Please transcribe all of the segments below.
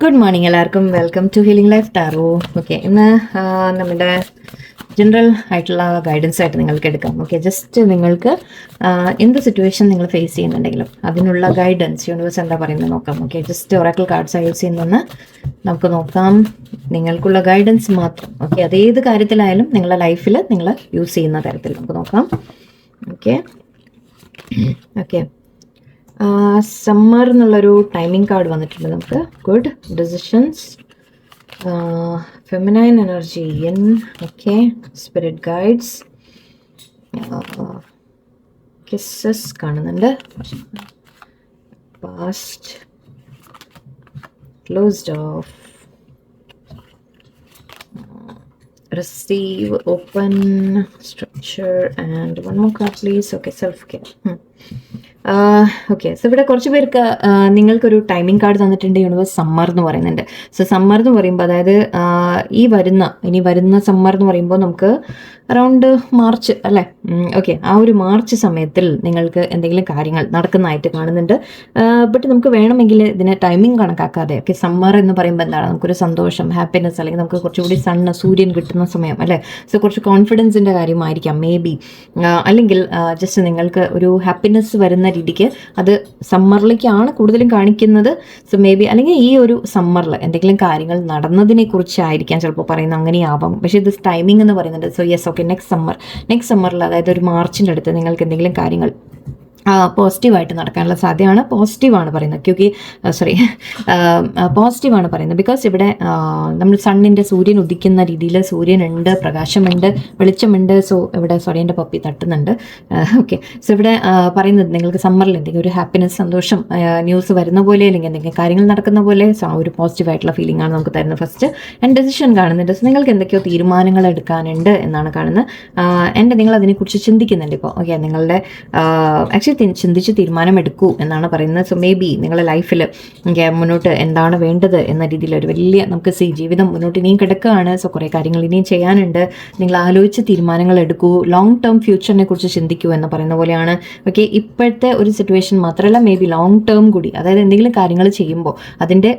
Good morning എല്ലാവർക്കും. Welcome to healing life tarot. Okay, ഇന്ന് നമ്മുടെ ജനറൽ ആയിട്ടുള്ള ഗൈഡൻസ് ആയിട്ട് നിങ്ങൾക്ക് എടുക്കാം. ഓക്കെ, ജസ്റ്റ് നിങ്ങൾക്ക് എന്ത് സിറ്റുവേഷൻ നിങ്ങൾ ഫേസ് ചെയ്യുന്നുണ്ടെങ്കിലും അതിനുള്ള ഗൈഡൻസ് യൂണിവേഴ്സ് എന്താ പറയുന്നത് നോക്കാം. Okay, just oracle cards use ചെയ്യുന്നെന്ന് നമുക്ക് നോക്കാം. നിങ്ങൾക്കുള്ള ഗൈഡൻസ് മാത്രം. ഓക്കെ, അതേത് കാര്യത്തിലായാലും നിങ്ങളുടെ ലൈഫിൽ നിങ്ങൾ യൂസ് ചെയ്യുന്ന തരത്തിൽ നമുക്ക് നോക്കാം. ഓക്കെ ഓക്കെ സമ്മർ എന്നുള്ളൊരു ടൈമിംഗ് കാർഡ് വന്നിട്ടുണ്ട് നമുക്ക്. Good decisions, feminine energy in. Okay, spirit guides, kisses കാണുന്നുണ്ട്. Past, closed off, receive, open, structure, and one more card please. Okay, self-care. Okay, so ഇവിടെ കുറച്ച് പേർക്ക് നിങ്ങൾക്കൊരു ടൈമിംഗ് കാർഡ് തന്നിട്ടുണ്ട്. Universe summer എന്ന് പറയുന്നുണ്ട്. സോ സമ്മർ എന്ന് പറയുമ്പോൾ അതായത് ഇനി വരുന്ന സമ്മർ എന്ന് പറയുമ്പോൾ നമുക്ക് അറൗണ്ട് മാർച്ച് അല്ലേ? ഓക്കെ, ആ ഒരു മാർച്ച് സമയത്തിൽ നിങ്ങൾക്ക് എന്തെങ്കിലും കാര്യങ്ങൾ നടക്കുന്നതായിട്ട് കാണുന്നുണ്ട്. ബട്ട് നമുക്ക് വേണമെങ്കിൽ ഇതിനെ ടൈമിംഗ് കണക്കാക്കാതെ, ഓക്കെ, സമ്മർ എന്ന് പറയുമ്പോൾ എന്താണ്, നമുക്കൊരു സന്തോഷം, ഹാപ്പിനെസ്, അല്ലെങ്കിൽ നമുക്ക് കുറച്ചുകൂടി സൂര്യൻ കിട്ടുന്ന സമയം അല്ലേ? സോ കുറച്ച് കോൺഫിഡൻസിൻ്റെ കാര്യമായിരിക്കാം മേ ബി. അല്ലെങ്കിൽ ജസ്റ്റ് നിങ്ങൾക്ക് ഒരു ഹാപ്പിനെസ് വരുന്ന രീതിക്ക് അത് സമ്മറിലേക്കാണ് കൂടുതലും കാണിക്കുന്നത്. സോ മേ ബി, അല്ലെങ്കിൽ ഈ ഒരു സമ്മറിൽ എന്തെങ്കിലും കാര്യങ്ങൾ നടന്നതിനെ കുറിച്ചായിരിക്കാം ചിലപ്പോൾ പറയുന്നത്, അങ്ങനെയാവാം. പക്ഷേ ഇത് ടൈമിംഗ് എന്ന് പറയുന്നുണ്ട്. സോ യെസ്, ഓക്കെ, നെക്സ്റ്റ് സമ്മറിൽ, അതായത് ഒരു മാർച്ചിൻ്റെ അടുത്ത് നിങ്ങൾക്ക് എന്തെങ്കിലും കാര്യങ്ങൾ പോസിറ്റീവായിട്ട് നടക്കാനുള്ള സാധ്യതയാണ്. പോസിറ്റീവാണ് പറയുന്നത്, പോസിറ്റീവാണ് പറയുന്നത്. ബിക്കോസ് ഇവിടെ നമ്മൾ സൂര്യൻ ഉദിക്കുന്ന രീതിയിൽ സൂര്യനുണ്ട്, പ്രകാശമുണ്ട്, വെളിച്ചമുണ്ട്. സോ ഇവിടെ എൻ്റെ പപ്പി തട്ടുന്നുണ്ട്. ഓക്കെ, സോ ഇവിടെ പറയുന്നത് നിങ്ങൾക്ക് സമ്മറിൽ എന്തെങ്കിലും ഒരു ഹാപ്പിനെസ്, സന്തോഷം, ന്യൂസ് വരുന്ന പോലെ, അല്ലെങ്കിൽ എന്തെങ്കിലും കാര്യങ്ങൾ നടക്കുന്ന പോലെ, സോ ആ ഒരു പോസിറ്റീവായിട്ടുള്ള ഫീലിംഗ് ആണ് നമുക്ക് തരുന്നത്. ഫസ്റ്റ് ആൻഡ് ഡെസിഷൻ കാണുന്നുണ്ട്. സോ നിങ്ങൾക്ക് എന്തൊക്കെയോ തീരുമാനങ്ങൾ എടുക്കാനുണ്ട് എന്നാണ് കാണുന്നത്. നിങ്ങൾ അതിനെക്കുറിച്ച് ചിന്തിക്കുന്നുണ്ട് ഇപ്പോൾ. ഓക്കെ, നിങ്ങളുടെ ആക്ച്വലി ചിന്തിച്ച് തീരുമാനമെടുക്കൂ എന്നാണ് പറയുന്നത്. സോ മേ ബി നിങ്ങളുടെ ലൈഫിൽ മുന്നോട്ട് എന്താണ് വേണ്ടത് എന്ന രീതിയിൽ ഒരു വലിയ നമുക്ക് ജീവിതം മുന്നോട്ട് ഇനിയും കിടക്കുകയാണ്. സോ കുറേ കാര്യങ്ങൾ ഇനിയും ചെയ്യാനുണ്ട്. നിങ്ങൾ ആലോചിച്ച് തീരുമാനങ്ങൾ എടുക്കൂ. ലോങ് ടേം ഫ്യൂച്ചറിനെ കുറിച്ച് ചിന്തിക്കൂ എന്ന് പറയുന്ന പോലെയാണ്. ഓക്കെ, ഇപ്പോഴത്തെ ഒരു സിറ്റുവേഷൻ മാത്രമല്ല, മേ ബി ലോങ് ടേം കൂടി, അതായത് എന്തെങ്കിലും കാര്യങ്ങൾ ചെയ്യുമ്പോൾ അതിൻ്റെ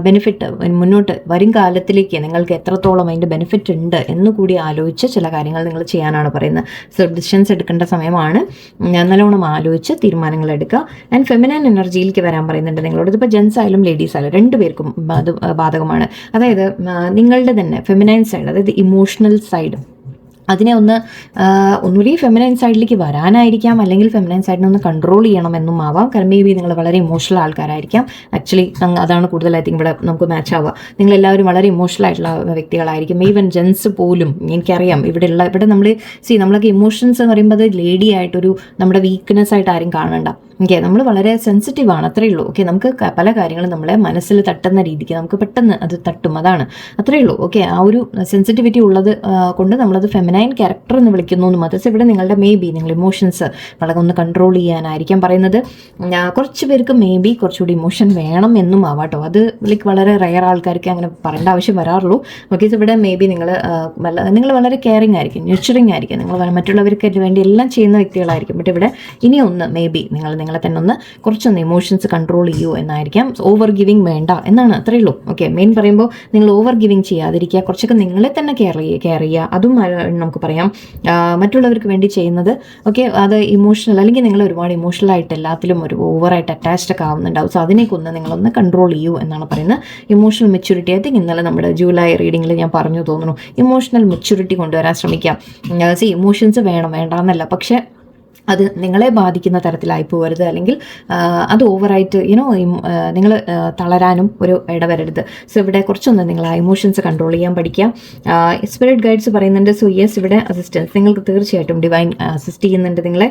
ബെനിഫിറ്റ് മുന്നോട്ട് വരും കാലത്തിലേക്ക് നിങ്ങൾക്ക് എത്രത്തോളം അതിൻ്റെ ബെനിഫിറ്റ് ഉണ്ട് എന്നുകൂടി ആലോചിച്ച് ചില കാര്യങ്ങൾ നിങ്ങൾ ചെയ്യാനാണ് പറയുന്നത്. സോ ഡിസിഷൻസ് എടുക്കേണ്ട സമയമാണ്. നല്ലോണം ആലോചിച്ച് തീരുമാനങ്ങൾ എടുക്കുക. ആൻഡ് ഫെമിനൈൻ എനർജിയിലേക്ക് വരാൻ പറയുന്നുണ്ട് നിങ്ങളോട്. ഇതിപ്പോൾ ജെൻസ് ആയാലും ലേഡീസ് ആയാലും രണ്ടുപേർക്കും അത് ബാധകമാണ്. അതായത് നിങ്ങളുടെ തന്നെ ഫെമിനൈൻ സൈഡ്, അതായത് ഇമോഷണൽ സൈഡ്, അതിനെ ഒന്നുകൂടി ഫെമിനൈൻ സൈഡിലേക്ക് വരാനായിരിക്കാം, അല്ലെങ്കിൽ ഫെമിനൈൻ സൈഡിനെ ഒന്ന് കൺട്രോൾ ചെയ്യണമെന്നും ആവാം. കാരണം മേ ബി നിങ്ങൾ വളരെ ഇമോഷണൽ ആൾക്കാരായിരിക്കാം. ആക്ച്വലി അതാണ് കൂടുതൽ ഐ തിങ്ക് ഇവിടെ നമുക്ക് മാച്ച് ആവുക. നിങ്ങളെല്ലാവരും വളരെ ഇമോഷണൽ ആയിട്ടുള്ള വ്യക്തികളായിരിക്കും. ഈവൻ ജെൻസ് പോലും എനിക്കറിയാം. ഇവിടെ നമ്മളൊക്കെ ഇമോഷൻസ് എന്ന് പറയുമ്പോൾ അത് ലേഡി ആയിട്ടൊരു നമ്മുടെ വീക്ക്നെസ് ആയിട്ട് ആരും കാണണ്ട. ഓക്കെ, നമ്മൾ വളരെ സെൻസിറ്റീവ് ആണ്, അത്രയേ ഉള്ളൂ. ഓക്കെ, നമുക്ക് പല കാര്യങ്ങളും നമ്മളെ മനസ്സിൽ തട്ടുന്ന രീതിക്ക് നമുക്ക് പെട്ടെന്ന് അത് തട്ടും, അതാണ്, അത്രയേ ഉള്ളൂ. ഓക്കെ, ആ ഒരു സെൻസിറ്റിവിറ്റി ഉള്ളത് കൊണ്ട് നമ്മളത് ഫെമിനൈൻ ക്യാരക്ടർ എന്ന് വിളിക്കുന്നു എന്ന് മാത്രം. ഇവിടെ നിങ്ങളുടെ മേ ബി നിങ്ങൾ ഇമോഷൻസ് വളരെ ഒന്ന് കൺട്രോൾ ചെയ്യാനായിരിക്കാം പറയുന്നത്. കുറച്ച് പേർക്ക് മേ ബി കുറച്ചുകൂടി ഇമോഷൻ വേണം എന്നും ആവാട്ടോ. അത് വളരെ റയർ ആൾക്കാർക്ക് അങ്ങനെ പറയേണ്ട ആവശ്യം വരാറുള്ളൂ. ഓക്കെ, ഇവിടെ മേ ബി നിങ്ങൾ വളരെ കെയറിങ് ആയിരിക്കും, ന്യൂച്ചറിങ് ആയിരിക്കും, നിങ്ങൾ മറ്റുള്ളവർക്ക് വേണ്ടി എല്ലാം ചെയ്യുന്ന വ്യക്തികളായിരിക്കും. ബട്ട് ഇവിടെ ഇനി ഒന്ന് മേ ബി നിങ്ങളെ തന്നെ കുറച്ചൊന്ന് ഇമോഷൻസ് കൺട്രോൾ ചെയ്യൂ എന്നായിരിക്കാം. ഓവർ ഗിവിങ് വേണ്ട എന്നാണ്, അത്രയേ ഉള്ളൂ. ഓക്കെ, മെയിൻ പറയുമ്പോൾ നിങ്ങൾ ഓവർ ഗിവിങ് ചെയ്യാതിരിക്കുക, കുറച്ചൊക്കെ നിങ്ങളെ തന്നെ കെയർ ചെയ്യുക. അതും നമുക്ക് പറയാം, മറ്റുള്ളവർക്ക് വേണ്ടി ചെയ്യുന്നത്. ഓക്കെ, അത് ഇമോഷണൽ, അല്ലെങ്കിൽ നിങ്ങൾ ഒരുപാട് ഇമോഷണൽ ആയിട്ട് എല്ലാത്തിലും ഒരു ഓവറായിട്ട് അറ്റാച്ച്ഡ് ഒക്കെ ആവുന്നുണ്ടാവും. സോ അതിനെക്കൊന്ന് നിങ്ങളൊന്ന് കൺട്രോൾ ചെയ്യൂ എന്നാണ് പറയുന്നത്. ഇമോഷണൽ മെച്യൂരിറ്റി, ഐ തിങ്ക് ഇന്നലെ നമ്മുടെ ജൂലൈ റീഡിങ്ങിൽ ഞാൻ പറഞ്ഞു തോന്നുന്നു, ഇമോഷണൽ മെച്യൂരിറ്റി കൊണ്ടുവരാൻ ശ്രമിക്കാം. ഇമോഷൻസ് വേണ്ടെന്നല്ല, പക്ഷേ അത് നിങ്ങളെ ബാധിക്കുന്ന തരത്തിലായി പോകരുത്, അല്ലെങ്കിൽ അത് ഓവറായിട്ട് നിങ്ങൾ തളരാനും ഒരു ഇടവരരുത്. സോ ഇവിടെ കുറച്ചൊന്ന് നിങ്ങൾ ആ ഇമോഷൻസ് കൺട്രോൾ ചെയ്യാൻ പഠിക്കുക. സ്പിരിറ്റ് ഗൈഡ്സ് പറയുന്നുണ്ട്. സോ യെസ്, ഇവിടെ അസിസ്റ്റൻസ് നിങ്ങൾക്ക് തീർച്ചയായിട്ടും ഡിവൈൻ അസിസ്റ്റ് ചെയ്യുന്നുണ്ട് നിങ്ങളെ.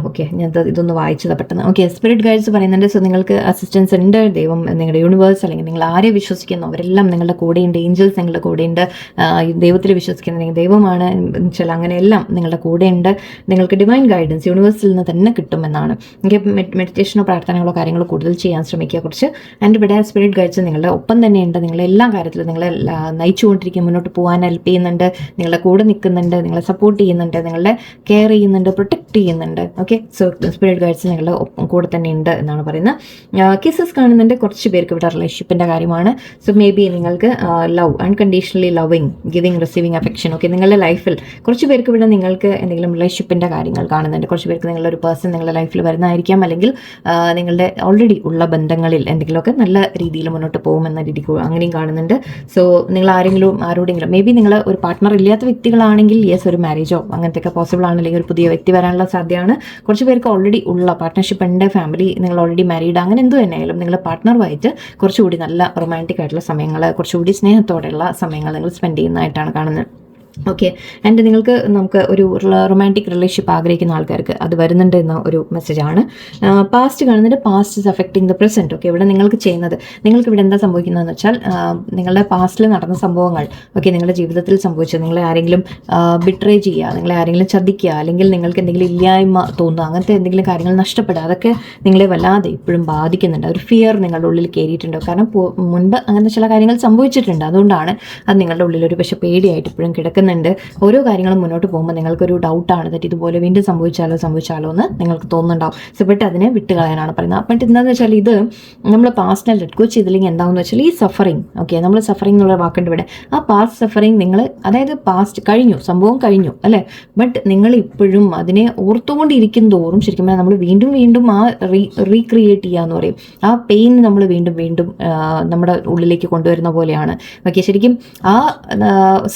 ഓക്കെ ഞാൻ ഇതൊന്ന് വായിച്ചത് പെട്ടെന്ന്. ഓക്കെ, സ്പിരിറ്റ് ഗൈഡ്സ് പറയുന്നുണ്ട്. സോ നിങ്ങൾക്ക് അസിസ്റ്റൻസ് ഉണ്ട്. ദൈവം, നിങ്ങളുടെ യൂണിവേഴ്സ്, അല്ലെങ്കിൽ നിങ്ങൾ ആരെ വിശ്വസിക്കുന്നു അവരെല്ലാം നിങ്ങളുടെ കൂടെയുണ്ട്. ഏഞ്ചൽസ് നിങ്ങളുടെ കൂടെയുണ്ട്. ദൈവത്തിൽ വിശ്വസിക്കുന്നുണ്ടെങ്കിൽ ദൈവമാണ് വെച്ചാൽ അങ്ങനെയെല്ലാം നിങ്ങളുടെ കൂടെയുണ്ട്. നിങ്ങൾക്ക് ഡിവൈൻ ഗൈഡൻസ് യൂണിവേഴ്സിൽ നിന്ന് തന്നെ കിട്ടുമെന്നാണ്. എനിക്ക് മെഡിറ്റേഷനോ പ്രാർത്ഥനകളോ കാര്യങ്ങളോ കൂടുതൽ ചെയ്യാൻ ശ്രമിക്കുക കുറച്ച്. ആൻഡ് ഇവിടെ സ്പിരിറ്റ് ഗൈഡ്സ് നിങ്ങളുടെ ഒപ്പം തന്നെയുണ്ട്. നിങ്ങളെ എല്ലാ കാര്യത്തിലും നിങ്ങളെ നയിച്ചുകൊണ്ടിരിക്കും, മുന്നോട്ട് പോകാൻ ഹെൽപ്പ് ചെയ്യുന്നുണ്ട്, നിങ്ങളെ കൂടെ നിൽക്കുന്നുണ്ട്, നിങ്ങളെ സപ്പോർട്ട് ചെയ്യുന്നുണ്ട്, നിങ്ങളെ കെയർ ചെയ്യുന്നുണ്ട്, പ്രൊട്ടക്ട് ചെയ്യുന്നുണ്ട്. ഓക്കെ, സോ സ്പിരിറ്റ് ഗൈഡ്സ് നിങ്ങളുടെ കൂടെ തന്നെ ഉണ്ട് എന്നാണ് പറയുന്നത്. കേസസ് കാണുന്നുണ്ട്. കുറച്ച് പേർക്ക് ഇവിടെ റിലേഷൻഷിപ്പിന്റെ കാര്യമാണ്. സോ മേ ബി നിങ്ങൾക്ക് love, unconditionally loving, giving, receiving affection. Okay, നിങ്ങളുടെ ലൈഫിൽ കുറച്ച് പേർക്ക് ഇവിടെ നിങ്ങൾക്ക് എന്തെങ്കിലും റിലേഷൻഷിപ്പിന്റെ കാര്യങ്ങൾ കാണുന്നുണ്ട്. കുറച്ച് പേർക്ക് നിങ്ങളൊരു പേഴ്സൺ നിങ്ങളുടെ ലൈഫിൽ വരുന്നതായിരിക്കാം, അല്ലെങ്കിൽ നിങ്ങളുടെ ഓൾറെഡി ഉള്ള ബന്ധങ്ങളിൽ എന്തെങ്കിലുമൊക്കെ നല്ല രീതിയിൽ മുന്നോട്ട് പോകുമെന്ന രീതിക്ക് അങ്ങനെയും കാണുന്നുണ്ട്. സോ നിങ്ങൾ ആരോടെങ്കിലും മേ ബി നിങ്ങൾ ഒരു പാർട്ട്ണർ ഇല്ലാത്ത വ്യക്തികളാണെങ്കിൽ യെസ്, ഒരു മാരേജോ അങ്ങനത്തെയൊക്കെ പോസിബിൾ ആണ്, അല്ലെങ്കിൽ ഒരു പുതിയ വ്യക്തി വരാനുള്ള സാധ്യതയാണ്. കുറച്ച് പേർക്ക് ഓൾറെഡി ഉള്ള പാർട്ട്ണർഷിപ്പ് ഉണ്ട്, ഫാമിലി, നിങ്ങൾ ഓൾറെഡി മാരീഡ്, അങ്ങനെ എന്ത് തന്നെയായാലും നിങ്ങൾ പാർട്ട്ണറുമായിട്ട് കുറച്ചുകൂടി നല്ല റൊമാൻറ്റിക് ആയിട്ടുള്ള സമയങ്ങൾ, കുറച്ചുകൂടി സ്നേഹത്തോടെയുള്ള സമയങ്ങൾ നിങ്ങൾ സ്പെൻഡ് ചെയ്യുന്നതായിട്ടാണ് കാണുന്നത്. ഓക്കെ, ആൻഡ് നമുക്ക് ഒരു റൊമാൻറ്റിക് റിലേഷൻഷിപ്പ് ആഗ്രഹിക്കുന്ന ആൾക്കാർക്ക് അത് വരുന്നുണ്ട് എന്ന ഒരു മെസ്സേജാണ്. പാസ്റ്റ് കാണുന്നുണ്ട്. Past is affecting the present. Okay, ഇവിടെ നിങ്ങൾക്ക് ഇവിടെ എന്താ സംഭവിക്കുന്നതെന്ന് വെച്ചാൽ നിങ്ങളുടെ പാസ്റ്റിൽ നടന്ന സംഭവങ്ങൾ, ഓക്കെ, നിങ്ങളുടെ ജീവിതത്തിൽ സംഭവിച്ചത്, നിങ്ങളെ ആരെങ്കിലും ബിട്രേ ചെയ്യുക, നിങ്ങളെ ആരെങ്കിലും ചതിക്കുക, അല്ലെങ്കിൽ നിങ്ങൾക്ക് എന്തെങ്കിലും ഇല്ലായ്മ തോന്നുക, അങ്ങനത്തെ എന്തെങ്കിലും കാര്യങ്ങൾ നഷ്ടപ്പെടുക, അതൊക്കെ നിങ്ങളെ വല്ലാതെ ഇപ്പോഴും ബാധിക്കുന്നുണ്ട്. ഒരു ഫിയർ നിങ്ങളുടെ ഉള്ളിൽ കയറിയിട്ടുണ്ട്. കാരണം മുൻപ് അങ്ങനത്തെ ചില കാര്യങ്ങൾ സംഭവിച്ചിട്ടുണ്ട്. അതുകൊണ്ടാണ് അത് നിങ്ങളുടെ ഉള്ളിൽ ഒരു പക്ഷേ പേടിയായിട്ട് ഇപ്പോഴും കിടക്കുന്നത്. ഓരോ കാര്യങ്ങളും മുന്നോട്ട് പോകുമ്പോൾ നിങ്ങൾക്കൊരു ഡൗട്ടാണ്, തെറ്റ് ഇതുപോലെ വീണ്ടും സംഭവിച്ചാലോ എന്ന് നിങ്ങൾക്ക് തോന്നുന്നുണ്ടാവും. സോ ബട്ട് അതിനെ വിട്ടുകളയാനാണ് പറയുന്നത്. ബട്ട് എന്താണെന്ന് വെച്ചാൽ ഇത് നമ്മൾ പാസ്റ്റിനെ ലെറ്റ് ഗോ ചെയ്തില്ലെങ്കിൽ എന്താണെന്ന് വെച്ചാൽ ഈ സഫറിങ്, ഓക്കെ, നമ്മൾ സഫറിങ് എന്നുള്ള വാക്കുണ്ട് ഇവിടെ. ആ പാസ്റ്റ് സഫറിങ് നിങ്ങൾ, അതായത് പാസ്റ്റ് കഴിഞ്ഞു, സംഭവം കഴിഞ്ഞു അല്ലേ, ബട്ട് നിങ്ങൾ ഇപ്പോഴും അതിനെ ഓർത്തുകൊണ്ടിരിക്കും തോറും ശരിക്കും പറഞ്ഞാൽ നമ്മൾ വീണ്ടും ആ റീക്രിയേറ്റ് ചെയ്യുക എന്ന് പറയും. ആ പെയിൻ നമ്മൾ വീണ്ടും നമ്മുടെ ഉള്ളിലേക്ക് കൊണ്ടുവരുന്ന പോലെയാണ്. ഓക്കെ, ശരിക്കും ആ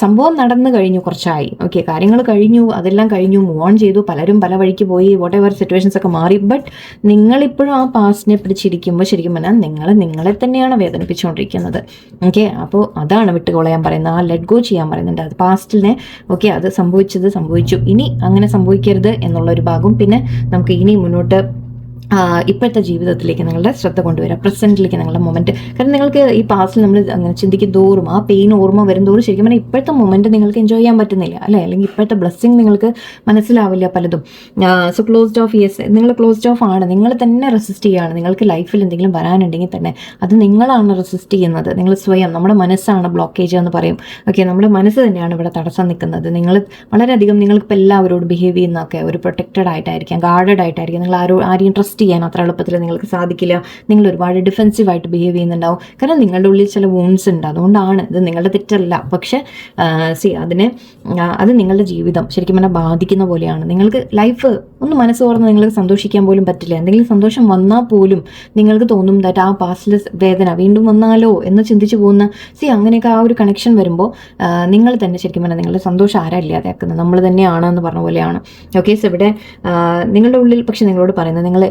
സംഭവം നടന്നു കഴിഞ്ഞു, കുറച്ചായി, ഓക്കെ, കാര്യങ്ങൾ കഴിഞ്ഞു, അതെല്ലാം കഴിഞ്ഞു, മൂവ് ഓൺ ചെയ്തു, പലരും പല വഴിക്ക് പോയി, വാട്ട് എവർ സിറ്റുവേഷൻസ് ഒക്കെ മാറി. ബട്ട് നിങ്ങളിപ്പോഴും ആ പാസ്റ്റിനെ പിടിച്ചിരിക്കുമ്പോൾ ശരിക്കും പറഞ്ഞാൽ നിങ്ങളെ തന്നെയാണ് വേദനിപ്പിച്ചുകൊണ്ടിരിക്കുന്നത്. ഓക്കെ, അപ്പോൾ അതാണ് വിട്ടുകളയാൻ പറയുന്നത്, ആ ലെറ്റ് ഗോ ചെയ്യാൻ പറയുന്നുണ്ട്. അത് പാസ്റ്റിനെ, ഓക്കെ, അത് സംഭവിച്ചു, ഇനി അങ്ങനെ സംഭവിക്കരുത് എന്നുള്ളൊരു ഭാഗം. പിന്നെ നമുക്ക് ഇനി മുന്നോട്ട് ഇപ്പോഴത്തെ ജീവിതത്തിലേക്ക് നിങ്ങളുടെ ശ്രദ്ധ കൊണ്ടുവരിക, പ്രസൻറ്റിലേക്ക് നിങ്ങളുടെ മൊമെൻറ്റ്. കാരണം നിങ്ങൾക്ക് ഈ പാസ്റ്റിൽ നമ്മൾ അങ്ങനെ ചിന്തിക്കും തോറും, ആ പെയിൻ ഓർമ്മ വരും തോറും ശരിക്കും പറഞ്ഞാൽ ഇപ്പോഴത്തെ മൊമെൻറ്റ് നിങ്ങൾക്ക് എൻജോയ് ചെയ്യാൻ പറ്റുന്നില്ല അല്ലേ, അല്ലെങ്കിൽ ഇപ്പോഴത്തെ ബ്ലെസ്സിങ് നിങ്ങൾക്ക് മനസ്സിലാവില്ല പലതും. സോ ക്ലോസ്ഡ് ഓഫ്, യെസ്, നിങ്ങൾ ക്ലോസ്ഡ് ഓഫ് ആണ്, നിങ്ങൾ തന്നെ റെസിസ്റ്റ് ചെയ്യുകയാണ്. നിങ്ങൾക്ക് ലൈഫിൽ എന്തെങ്കിലും വരാനുണ്ടെങ്കിൽ തന്നെ അത് നിങ്ങളാണ് റെസിസ്റ്റ് ചെയ്യുന്നത്, നിങ്ങൾ സ്വയം, നമ്മുടെ മനസ്സാണ് ബ്ലോക്കേജ് എന്ന് പറയും. ഓക്കെ, നമ്മുടെ മനസ്സ് തന്നെയാണ് ഇവിടെ തടസ്സം നിൽക്കുന്നത്. നിങ്ങൾ വളരെയധികം നിങ്ങൾക്കിപ്പോൾ എല്ലാവരോടും ബിഹേവ് ചെയ്യുന്നതൊക്കെ ഒരു പ്രൊട്ടക്റ്റഡ് ആയിട്ടായിരിക്കാം, ഗാർഡഡ് ആയിട്ടായിരിക്കും. നിങ്ങൾ ആരെയും ട്രസ്റ്റ് ചെയ്യാൻ അത്ര എളുപ്പത്തിൽ നിങ്ങൾക്ക് സാധിക്കില്ല. നിങ്ങൾ ഒരുപാട് ഡിഫെൻസീവായിട്ട് ബിഹേവ് ചെയ്യുന്നുണ്ടാവും. കാരണം നിങ്ങളുടെ ഉള്ളിൽ ചില വൂൺസ് ഉണ്ട്. അതുകൊണ്ടാണ്, ഇത് നിങ്ങളുടെ തെറ്റല്ല. പക്ഷെ അത് നിങ്ങളുടെ ജീവിതം ശരിക്കും പറഞ്ഞാൽ ബാധിക്കുന്ന പോലെയാണ്. നിങ്ങൾക്ക് ലൈഫ് ഒന്ന് മനസ്സ് തുറന്ന് നിങ്ങൾക്ക് സന്തോഷിക്കാൻ പോലും പറ്റില്ല. എന്തെങ്കിലും സന്തോഷം വന്നാൽ പോലും നിങ്ങൾക്ക് തോന്നും ദാറ്റ് ആ പാസ്റ്റിലെ വേദന വീണ്ടും വന്നാലോ എന്ന് ചിന്തിച്ചു പോകുന്ന അങ്ങനെയൊക്കെ ആ ഒരു കണക്ഷൻ വരുമ്പോൾ നിങ്ങൾ തന്നെ ശരിക്കും പറഞ്ഞാൽ നിങ്ങളുടെ സന്തോഷം ആരാ ഇല്ലാതെയാക്കുന്നത്, നമ്മൾ തന്നെയാണ് എന്ന് പറഞ്ഞ പോലെയാണ്. ഓക്കെ, സോ ഇവിടെ നിങ്ങളുടെ ഉള്ളിൽ പക്ഷെ നിങ്ങളോട് പറയുന്നത്, നിങ്ങൾ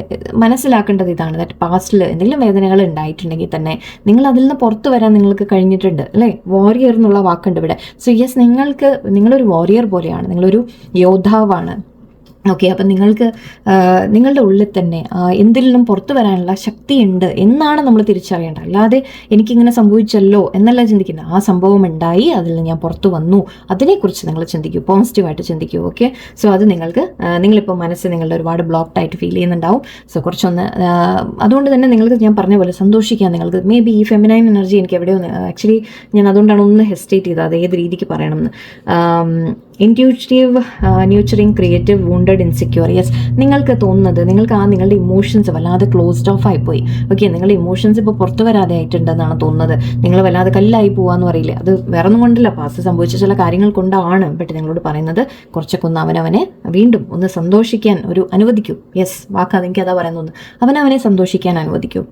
മനസ്സിലാക്കേണ്ടത് ഇതാണ്, ദാറ്റ് പാസ്റ്റിൽ എന്തെങ്കിലും വേദനകൾ ഉണ്ടായിട്ടുണ്ടെങ്കിൽ തന്നെ നിങ്ങൾ അതിൽ നിന്ന് പുറത്തു വരാൻ നിങ്ങൾക്ക് കഴിഞ്ഞിട്ടുണ്ട് അല്ലേ. വാരിയർ എന്നുള്ള വാക്കുണ്ട് ഇവിടെ. സോ യെസ്, നിങ്ങളൊരു വാരിയർ പോലെയാണ്, നിങ്ങളൊരു യോദ്ധാവാണ്. ഓക്കെ, അപ്പം നിങ്ങൾക്ക് നിങ്ങളുടെ ഉള്ളിൽ തന്നെ എന്തിൽ നിന്നും പുറത്തു വരാനുള്ള ശക്തിയുണ്ട് എന്നാണ് നമ്മൾ തിരിച്ചറിയേണ്ടത്. അല്ലാതെ എനിക്കിങ്ങനെ സംഭവിച്ചല്ലോ എന്നല്ല ചിന്തിക്കുന്നത്. ആ സംഭവം ഉണ്ടായി, അതിൽ നിന്ന് ഞാൻ പുറത്തു വന്നു, അതിനെക്കുറിച്ച് നിങ്ങൾ ചിന്തിക്കൂ, പോസിറ്റീവായിട്ട് ചിന്തിക്കൂ. ഓക്കെ, സോ അത് നിങ്ങളിപ്പോൾ മനസ്സ് നിങ്ങളുടെ ഒരുപാട് ബ്ലോക്ക്ഡ് ആയിട്ട് ഫീൽ ചെയ്യുന്നുണ്ടാവും. സോ കുറച്ചൊന്ന് അതുകൊണ്ട് തന്നെ നിങ്ങൾക്ക് ഞാൻ പറഞ്ഞ പോലെ സന്തോഷിക്കാൻ നിങ്ങൾക്ക് മേ ബി ഈ ഫെമിനൈൻ എനർജി എനിക്ക് എവിടെയോ ആക്ച്വലി ഞാൻ അതുകൊണ്ടാണ് ഒന്ന് ഹെസിറ്റേറ്റ് ചെയ്തത്, അത് ഏത് രീതിക്ക് പറയണമെന്ന്. Intuitive, nurturing, creative, wounded, insecure. Yes, നിങ്ങൾക്ക് തോന്നുന്നത് നിങ്ങൾക്ക് നിങ്ങളുടെ ഇമോഷൻസ് വല്ലാതെ ക്ലോസ്ഡ് ഓഫ് ആയിപ്പോയി. ഓക്കെ, നിങ്ങളുടെ ഇമോഷൻസ് ഇപ്പോൾ പുറത്തു വരാതെ ആയിട്ടുണ്ടെന്നാണ് തോന്നുന്നത്. നിങ്ങൾ വല്ലാതെ കല്ലായി പോകാമെന്ന് പറയില്ലേ, അത് വേറെ ഒന്നും കൊണ്ടല്ല, പാസ്റ്റ് സംഭവിച്ച ചില കാര്യങ്ങൾ കൊണ്ടാണ്. ബട്ട് നിങ്ങളോട് പറയുന്നത് കുറച്ചൊക്കെ ഒന്ന് അവനവനെ വീണ്ടും ഒന്ന് സന്തോഷിക്കാൻ ഒരു അനുവദിക്കൂ. യെസ്, വാക്കാതെ എനിക്ക് അതാ പറയുന്നത്, അവനവനെ സന്തോഷിക്കാൻ അനുവദിക്കൂ.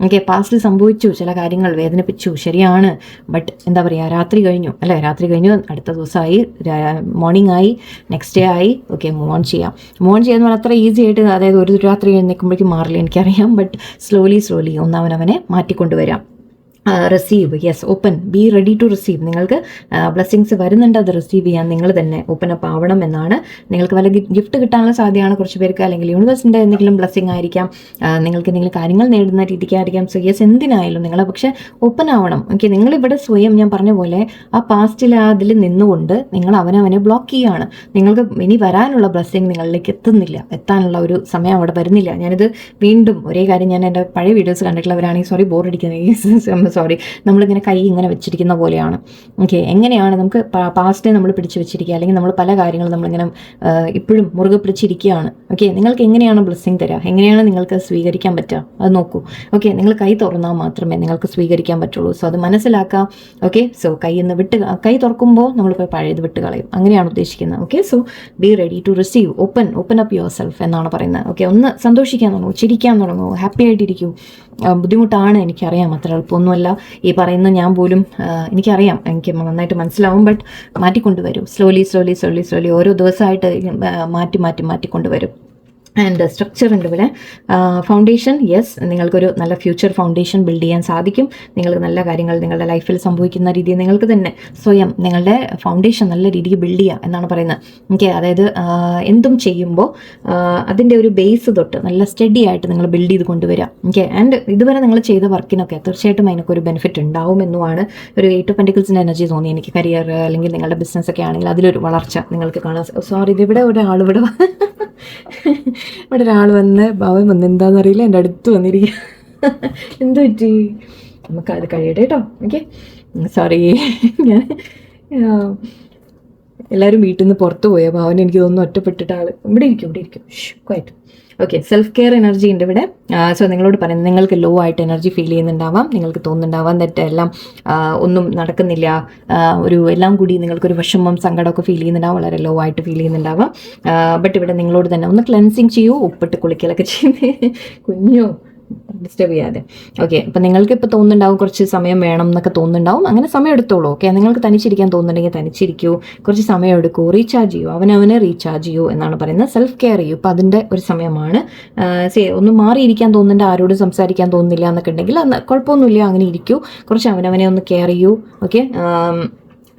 ഓക്കെ, പാസ്റ്റിൽ സംഭവിച്ചു, ചില കാര്യങ്ങൾ വേദനിപ്പിച്ചു, ശരിയാണ്. ബട്ട് എന്താ പറയുക, രാത്രി കഴിഞ്ഞു അല്ലേ, രാത്രി കഴിഞ്ഞു, അടുത്ത ദിവസമായി, മോർണിംഗ് ആയി, നെക്സ്റ്റ് ഡേ ആയി. ഓക്കെ, മൂവ് ഓൺ ചെയ്യാന്ന് പറഞ്ഞാൽ അത്ര ഈസി ആയിട്ട്, അതായത് ഒരു രാത്രി എഴുന്നേൽക്കുമ്പോഴേക്കും മാറില്ല എനിക്കറിയാം. ബട്ട് സ്ലോലി ഒന്ന് അവനവനെ മാറ്റിക്കൊണ്ടുവരാം. Receive, yes, open, be ready to receive. നിങ്ങൾക്ക് ബ്ലെസ്സിങ്സ് വരുന്നുണ്ട്, അത് റിസീവ് ചെയ്യാൻ നിങ്ങൾ തന്നെ ഓപ്പൺ അപ്പ് ആവണം എന്നാണ്. നിങ്ങൾക്ക് വല്ല ഗിഫ്റ്റ് കിട്ടാനുള്ള സാധ്യതയാണ് കുറച്ച് പേർക്ക്, അല്ലെങ്കിൽ യൂണിവേഴ്സിൻ്റെ എന്തെങ്കിലും ബ്ലെസ്സിങ് ആയിരിക്കാം, നിങ്ങൾക്ക് എന്തെങ്കിലും കാര്യങ്ങൾ നേടുന്ന രീതിക്കായിരിക്കാം. സോ യെസ്, എന്തിനായാലും നിങ്ങൾ പക്ഷേ ഓപ്പൺ ആവണം. ഓക്കെ, നിങ്ങളിവിടെ സ്വയം ഞാൻ പറഞ്ഞ പോലെ ആ പാസ്റ്റിൽ അതിൽ നിന്നുകൊണ്ട് നിങ്ങൾ അവനവനെ ബ്ലോക്ക് ചെയ്യുകയാണ്. നിങ്ങൾക്ക് ഇനി വരാനുള്ള ബ്ലെസ്സിങ് നിങ്ങളിലേക്ക് എത്താനുള്ള ഒരു സമയം അവിടെ വരുന്നില്ല. ഞാനിത് വീണ്ടും ഒരേ കാര്യം ഞാൻ എൻ്റെ പഴയ വീഡിയോസ് കണ്ടിട്ടുള്ളവരാണെങ്കിൽ സോറി ബോറടിക്കുന്നത്, സോറി, നമ്മളിങ്ങനെ കൈ ഇങ്ങനെ വെച്ചിരിക്കുന്ന പോലെയാണ്. ഓക്കെ, എങ്ങനെയാണ് നമുക്ക് പാസ്റ്റിനെ നമ്മൾ പിടിച്ച് വെച്ചിരിക്കുക, അല്ലെങ്കിൽ നമ്മൾ പല കാര്യങ്ങളും നമ്മളിങ്ങനെ ഇപ്പോഴും മുറുകെ പിടിച്ചിരിക്കുകയാണ്. ഓക്കെ, നിങ്ങൾക്ക് എങ്ങനെയാണ് ബ്ലെസ്സിങ് തരിക, എങ്ങനെയാണ് നിങ്ങൾക്ക് സ്വീകരിക്കാൻ പറ്റുക, അത് നോക്കൂ. ഓക്കെ, നിങ്ങൾ കൈ തുറന്നാൽ മാത്രമേ നിങ്ങൾക്ക് സ്വീകരിക്കാൻ പറ്റുള്ളൂ. സോ അത് മനസ്സിലാക്കാം. ഓക്കെ, സോ കൈ തുറക്കുമ്പോൾ നമ്മളിപ്പോൾ പഴയത് വിട്ട് കളയും, അങ്ങനെയാണ് ഉദ്ദേശിക്കുന്നത്. Okay, so be ready to receive, open up yourself എന്നാണ് പറയുന്നത്. ഓക്കെ, ഒന്ന് സന്തോഷിക്കാൻ തുടങ്ങൂ, ചിരിക്കാൻ തുടങ്ങൂ, ഹാപ്പി ആയിട്ടിരിക്കൂ. ബുദ്ധിമുട്ടാണ്, എനിക്കറിയാം, അത്ര എളുപ്പമൊന്നുമല്ല ഈ പറയുന്ന ഞാൻ പോലും, എനിക്കറിയാം, എനിക്ക് നന്നായിട്ട് മനസ്സിലാവും. ബട്ട് മാറ്റിക്കൊണ്ടുവരൂ, സ്ലോലി ഓരോ ദിവസമായിട്ട് മാറ്റിക്കൊണ്ടുവരും. ആൻഡ് സ്ട്രക്ചർ ഉണ്ട് ഇവിടെ. ഫൗണ്ടേഷൻ, യെസ്, നിങ്ങൾക്കൊരു നല്ല ഫ്യൂച്ചർ ഫൗണ്ടേഷൻ ബിൽഡ് ചെയ്യാൻ സാധിക്കും. നിങ്ങൾക്ക് നല്ല കാര്യങ്ങൾ നിങ്ങളുടെ ലൈഫിൽ സംഭവിക്കുന്ന രീതിയിൽ നിങ്ങൾക്ക് തന്നെ സ്വയം നിങ്ങളുടെ ഫൗണ്ടേഷൻ നല്ല രീതിയിൽ ബിൽഡ് ചെയ്യുക എന്നാണ് പറയുന്നത്. ഓക്കെ, അതായത് എന്തും ചെയ്യുമ്പോൾ അതിൻ്റെ ഒരു ബേസ് തൊട്ട് നല്ല സ്റ്റഡി ആയിട്ട് നിങ്ങൾ ബിൽഡ് ചെയ്ത് കൊണ്ടുവരിക. ഓക്കെ, ആൻഡ് ഇതുവരെ നിങ്ങൾ ചെയ്ത വർക്കിനൊക്കെ തീർച്ചയായിട്ടും അതിനൊക്കെ ഒരു ബെനിഫിറ്റ് ഉണ്ടാവുമെന്നുമാണ് ഒരു 8 ഓഫ് പെന്റിക്കിൾസിൻ്റെ എനർജി തോന്നി എനിക്ക്. കരിയർ അല്ലെങ്കിൽ നിങ്ങളുടെ ബിസിനസ് ഒക്കെ ആണെങ്കിൽ അതിലൊരു വളർച്ച നിങ്ങൾക്ക് കാണാൻ. സോറി, ഇതിവിടെ ഒരാൾ വന്ന് ഭാവൻ വന്ന് എന്താണെന്നറിയില്ല, എൻ്റെ അടുത്ത് വന്നിരിക്കുക. എന്ത് പറ്റി, നമുക്കത് കഴിയട്ടെ കേട്ടോ. ഓക്കെ, സോറി, ഞാൻ എല്ലാവരും വീട്ടിൽ നിന്ന് പുറത്തു പോയ ഭാവൻ എനിക്ക് തോന്നുന്നു ഒറ്റപ്പെട്ടിട്ട് ആൾ ഇവിടെ ഇരിക്കും quiet. Okay, self care energy ഉണ്ട് ഇവിടെ. സോ നിങ്ങളോട് പറയുന്നത്, നിങ്ങൾക്ക് ലോ ആയിട്ട് എനർജി ഫീൽ ചെയ്യുന്നുണ്ടാവാം, നിങ്ങൾക്ക് തോന്നുന്നുണ്ടാവാം തെറ്റെല്ലാം ഒന്നും നടക്കുന്നില്ല, എല്ലാം കൂടി നിങ്ങൾക്കൊരു വിഷമം സങ്കടമൊക്കെ ഫീൽ ചെയ്യുന്നുണ്ടാവും, വളരെ ലോ ആയിട്ട് ഫീൽ ചെയ്യുന്നുണ്ടാവാം. ബട്ട് ഇവിടെ നിങ്ങളോട് തന്നെ ഒന്ന് ക്ലെൻസിങ് ചെയ്യൂ, ഉപ്പിട്ട് കുളിക്കലൊക്കെ ചെയ്യുന്നത് കുഞ്ഞോ ഡിസ്റ്റർബ് ചെയ്യാതെ. ഓക്കെ, അപ്പം നിങ്ങൾക്ക് ഇപ്പോൾ തോന്നുന്നുണ്ടാവും കുറച്ച് സമയം വേണം എന്നൊക്കെ തോന്നുന്നുണ്ടാവും, അങ്ങനെ സമയം എടുത്തോളൂ. ഓക്കെ, നിങ്ങൾക്ക് തനിച്ചിരിക്കാൻ തോന്നുന്നുണ്ടെങ്കിൽ തനിച്ചിരിക്കൂ, കുറച്ച് സമയം എടുക്കൂ, റീചാർജ് ചെയ്യൂ, അവനവനെ റീചാർജ് ചെയ്യൂ എന്നാണ് പറയുന്നത്. സെൽഫ് കെയർ ചെയ്യൂ, ഇപ്പം അതിൻ്റെ ഒരു സമയമാണ്. ഒന്ന് മാറിയിരിക്കാൻ തോന്നുന്നുണ്ട്, ആരോടും സംസാരിക്കാൻ തോന്നുന്നില്ല എന്നൊക്കെ ഉണ്ടെങ്കിൽ കുഴപ്പമൊന്നുമില്ല, അങ്ങനെ ഇരിക്കൂ, കുറച്ച് അവനവനെ ഒന്ന് കെയർ ചെയ്യൂ. ഓക്കെ,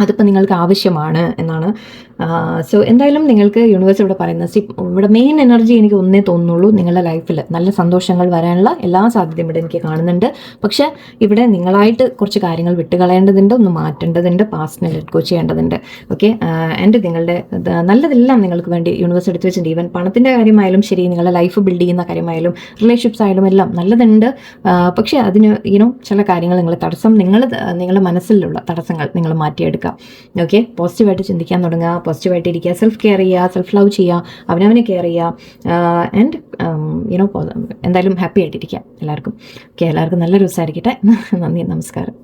അതിപ്പോൾ നിങ്ങൾക്ക് ആവശ്യമാണ് എന്നാണ്. സോ എന്തായാലും നിങ്ങൾക്ക് യൂണിവേഴ്സ് ഇവിടെ പറയുന്നത്, ഇവിടെ മെയിൻ എനർജി എനിക്ക് ഒന്നേ തോന്നുന്നുള്ളൂ, നിങ്ങളുടെ ലൈഫിൽ നല്ല സന്തോഷങ്ങൾ വരാനുള്ള എല്ലാ സാധ്യതയും ഇവിടെ എനിക്ക് കാണുന്നുണ്ട്. പക്ഷേ ഇവിടെ നിങ്ങളായിട്ട് കുറച്ച് കാര്യങ്ങൾ വിട്ടുകളയേണ്ടതുണ്ട്, ഒന്ന് മാറ്റേണ്ടതുണ്ട്, പാസ്റ്റിനെ ലെറ്റ് ഗോ ചെയ്യേണ്ടതുണ്ട്. ഓക്കെ, ആൻഡ് നിങ്ങളുടെ നല്ലതെല്ലാം നിങ്ങൾക്ക് വേണ്ടി യൂണിവേഴ്സ് എടുത്ത് വെച്ചിട്ടുണ്ട്. ഈവൻ പണത്തിൻ്റെ കാര്യമായാലും ശരി, നിങ്ങളുടെ ലൈഫ് ബിൽഡ് ചെയ്യുന്ന കാര്യമായാലും റിലേഷൻഷിപ്സ് ആയാലും എല്ലാം നല്ലതുണ്ട്. പക്ഷേ അതിന് ചില കാര്യങ്ങൾ നിങ്ങൾ തടസ്സം, നിങ്ങളുടെ മനസ്സിലുള്ള തടസ്സങ്ങൾ നിങ്ങൾ മാറ്റിയെടുക്കുക. ഓക്കെ, പോസിറ്റീവായിട്ട് ചിന്തിക്കാൻ തുടങ്ങുക, പോസിറ്റീവായിട്ട് ഇരിക്കുക, സെൽഫ് കെയർ ചെയ്യുക, സെൽഫ് ലവ് ചെയ്യുക, അവനവനെ കെയർ ചെയ്യുക. ആൻഡ് എന്തായാലും ഹാപ്പി ആയിട്ടിരിക്കുക എല്ലാവർക്കും. ഓക്കെ, എല്ലാവർക്കും നല്ലൊരു ദിവസമായിരിക്കട്ടെ. നന്ദി, നമസ്കാരം.